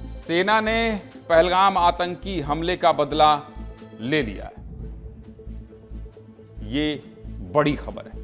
सेना ने पहलगाम आतंकी हमले का बदला ले लिया है। ये बड़ी खबर है,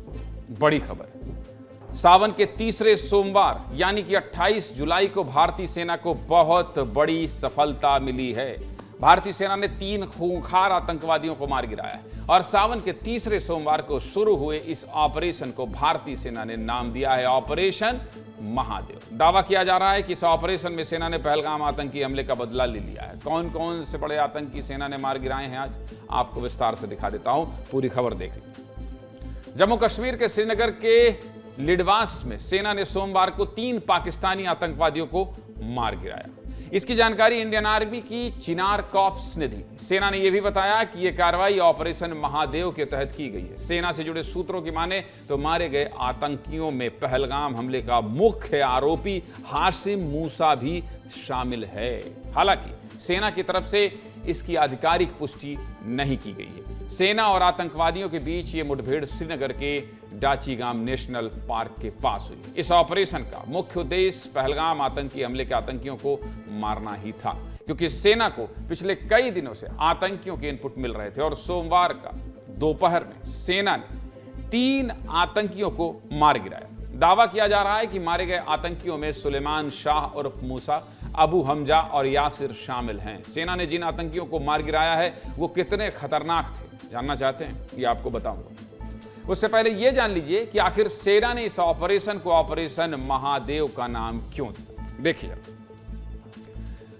बड़ी खबर है। सावन के तीसरे सोमवार यानी कि 28 जुलाई को भारतीय सेना को बहुत बड़ी सफलता मिली है। भारतीय सेना ने 3 खूंखार आतंकवादियों को मार गिराया है और सावन के तीसरे सोमवार को शुरू हुए इस ऑपरेशन को भारतीय सेना ने नाम दिया है ऑपरेशन महादेव। दावा किया जा रहा है कि इस ऑपरेशन में सेना ने पहलगाम आतंकी हमले का बदला ले लिया है। कौन कौन से बड़े आतंकी सेना ने मार गिराए हैं आज आपको विस्तार से दिखा देता हूं, पूरी खबर देख लीजिए। जम्मू कश्मीर के श्रीनगर के लिडवास में सेना ने सोमवार को 3 पाकिस्तानी आतंकवादियों को मार गिराया। इसकी जानकारी इंडियन आर्मी की चिनार कॉर्प्स ने दी। सेना ने यह भी बताया कि यह कार्रवाई ऑपरेशन महादेव के तहत की गई है। सेना से जुड़े सूत्रों की माने तो मारे गए आतंकियों में पहलगाम हमले का मुख्य आरोपी हाशिम मूसा भी शामिल है। हालांकि सेना की तरफ से इसकी आधिकारिक पुष्टि नहीं की गई है। सेना और आतंकवादियों के बीच ये मुठभेड़ श्रीनगर के डाचीगाम नेशनल पार्क के पास हुई। इस ऑपरेशन का मुख्य उद्देश्य पहलगाम आतंकी हमले के आतंकियों को मारना ही था, क्योंकि सेना को पिछले कई दिनों से आतंकियों के इनपुट मिल रहे थे और सोमवार का दोपहर में सेना ने 3 आतंकियों को मार गिराया। दावा किया जा रहा है कि मारे गए आतंकियों में सुलेमान शाह उर्फ मूसा, अबू हमजा और यासिर शामिल हैं। सेना ने जिन आतंकियों को मार गिराया है वो कितने खतरनाक थे, जानना चाहते हैं? ये आपको बताऊंगा। उससे पहले यह जान लीजिए कि आखिर सेना ने इस ऑपरेशन को ऑपरेशन महादेव का नाम क्यों दिया। देखिए,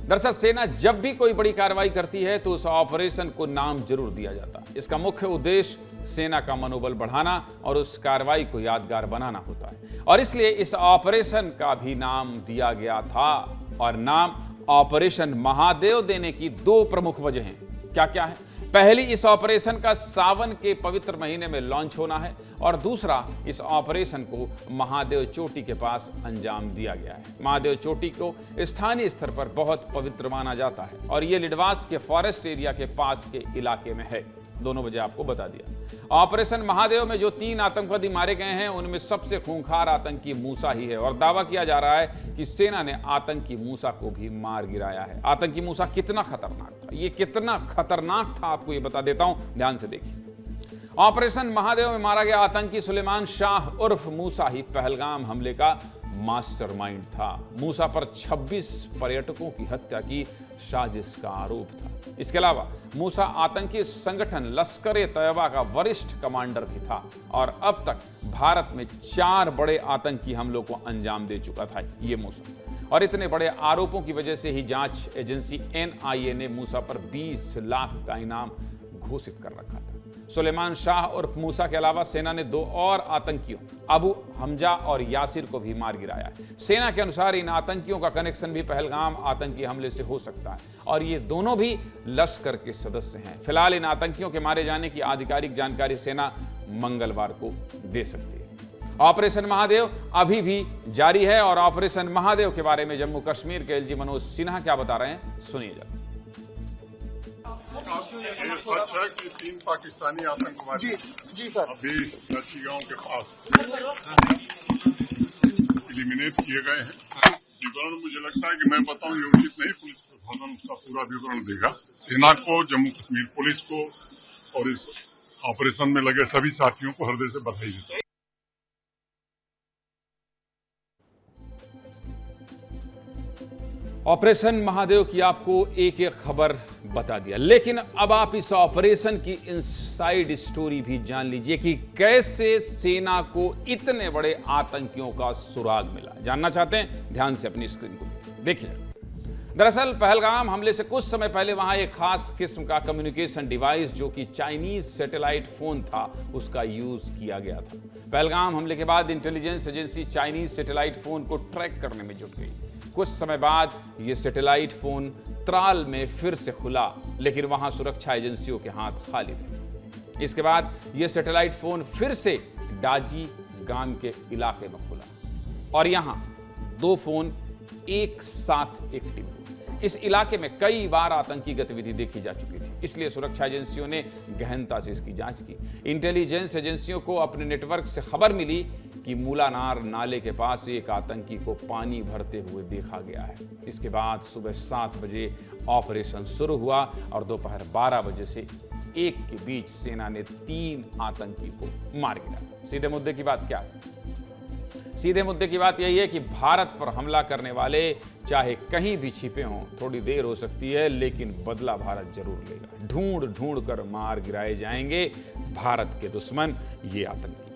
दरअसल सेना जब भी कोई बड़ी कार्रवाई करती है तो उस ऑपरेशन को नाम जरूर दिया जाता है। इसका मुख्य उद्देश्य सेना का मनोबल बढ़ाना और उस कार्रवाई को यादगार बनाना होता है, और इसलिए इस ऑपरेशन का भी नाम दिया गया था। और नाम ऑपरेशन महादेव देने की 2 प्रमुख वजह हैं। क्या क्या है? पहली, इस ऑपरेशन का सावन के पवित्र महीने में लॉन्च होना है, और दूसरा, इस ऑपरेशन को महादेव चोटी के पास अंजाम दिया गया है। महादेव चोटी को स्थानीय स्तर पर बहुत पवित्र माना जाता है और यह लिडवास के फॉरेस्ट एरिया के पास के इलाके में है। दोनों वजह आपको बता दिया। ऑपरेशन महादेव में जो 3 आतंकवादी मारे गए हैं उनमें सबसे खूंखार आतंकी मूसा ही है, और दावा किया जा रहा है कि सेना ने आतंकी मूसा को भी मार गिराया है। आतंकी मूसा कितना खतरनाक था, ये कितना खतरनाक था आपको ये बता देता हूं, ध्यान से देखिए। ऑपरेशन महादेव में मारा गया आतंकी सुलेमान शाह उर्फ मूसा ही पहलगाम हमले का मास्टरमाइंड था। मूसा पर 26 पर्यटकों की हत्या की साजिश का आरोप था। इसके अलावा मूसा आतंकी संगठन लश्कर-ए-तैयबा का वरिष्ठ कमांडर भी था और अब तक भारत में 4 बड़े आतंकी हमलों को अंजाम दे चुका था ये मूसा। और इतने बड़े आरोपों की वजह से ही जांच एजेंसी NIA ने मूसा पर 20 लाख का इनाम घोषित कर रखा था। सुलेमान शाह और मूसा के अलावा सेना ने 2 और आतंकियों अबू हमजा और यासिर को भी मार गिराया है। सेना के अनुसार इन आतंकियों का कनेक्शन भी पहलगाम आतंकी हमले से हो सकता है और ये दोनों भी लश्कर के सदस्य हैं। फिलहाल इन आतंकियों के मारे जाने की आधिकारिक जानकारी सेना मंगलवार को दे सकती है। ऑपरेशन महादेव अभी भी जारी है और ऑपरेशन महादेव के बारे में जम्मू कश्मीर के LG मनोज सिन्हा क्या बता रहे हैं, सुनिए जरा। ये सच है कि 3 पाकिस्तानी आतंकवादी जी सर अभी नसी गांव के पास एलिमिनेट किए गए हैं। विवरण मुझे लगता है कि मैं बताऊं ये उचित नहीं, पुलिस प्रशासन उसका पूरा विवरण देगा। सेना को, जम्मू कश्मीर पुलिस को और इस ऑपरेशन में लगे सभी साथियों को हृदय से बधाई देता हूं। ऑपरेशन महादेव की आपको एक एक खबर बता दिया, लेकिन अब आप इस ऑपरेशन की इनसाइड स्टोरी भी जान लीजिए कि कैसे सेना को इतने बड़े आतंकियों का सुराग मिला। जानना चाहते हैं? ध्यान से अपनी स्क्रीन को देखिए। दरअसल पहलगाम हमले से कुछ समय पहले वहां एक खास किस्म का कम्युनिकेशन डिवाइस जो कि चाइनीज सैटेलाइट फोन था उसका यूज किया गया था। पहलगाम हमले के बाद intelligence agency Chinese satellite phone को ट्रैक करने में जुट गई। कुछ समय बाद यह सैटेलाइट फोन त्राल में फिर से खुला, लेकिन वहां सुरक्षा एजेंसियों के हाथ खाली थे। इसके बाद यह सैटेलाइट फोन फिर से डाजी गाम के इलाके में खुला और यहां 2 फोन एक साथ एक्टिव हुए। इस इलाके में कई बार आतंकी गतिविधि देखी जा चुकी थी, इसलिए सुरक्षा एजेंसियों ने गहनता से इसकी जांच की। इंटेलिजेंस एजेंसियों को अपने नेटवर्क से खबर मिली कि मूलानार नाले के पास एक आतंकी को पानी भरते हुए देखा गया है। इसके बाद सुबह 7 बजे ऑपरेशन शुरू हुआ और दोपहर 12 बजे से 1 के बीच सेना ने 3 आतंकी को मार गिराया। सीधे मुद्दे की बात क्या है? सीधे मुद्दे की बात यही है कि भारत पर हमला करने वाले चाहे कहीं भी छिपे हों, थोड़ी देर हो सकती है लेकिन बदला भारत जरूर लेगा। ढूंढ ढूंढ कर मार गिराए जाएंगे भारत के दुश्मन, ये आतंकी।